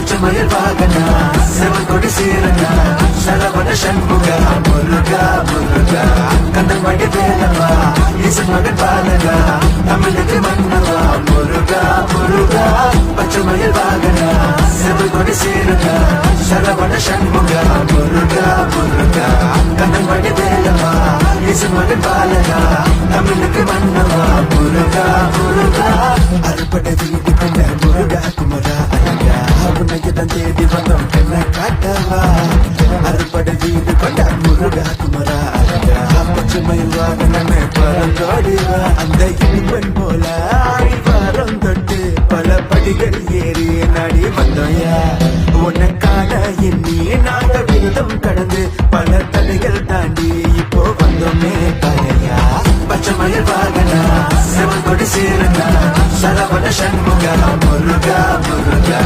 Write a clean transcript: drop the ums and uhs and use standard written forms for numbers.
பச்சமயில் வாகனா செவல் கொடி சீரனா சரவண சண்முகா முருகா முருகா கண்ணன் மடி வேலவா ஈசன் மகன் பாலகா தமிழுக்கு மன்னவா முருகா முருகா பச்சமயில் வாகனா செவல் கொடி சீரனா சரவண சண்முகா முருகா முருகா கண்ணன் மடி வேலவா ஈசன் மகன் பாலகா தமிழுக்கு மன்னவா முருகா முருகா அறுபடை வீடு கொண்ட முருகா குமரா அழகா உன்னையதான் தேடி வந்தோம் என்ன காட்டவா அறுபடை வீடு கொண்ட முருகா குமரா அழகா பச்சைமயில் வாகனமே பறந்தோடிவா அந்த இனிப்பன் போல ஆழ்வாரம் தொட்டு பல படிகள் ஏறி நாடி வந்தோயா உனக்கான எண்ணி நாங்க விருதம் கடந்து பல தடைகள் தாண்டி இப்போ வந்தோமே பழையா பச்சைமயில் வாகனா செவல் கொடி சீரனா சரவண சண்முகா முருகா முருகா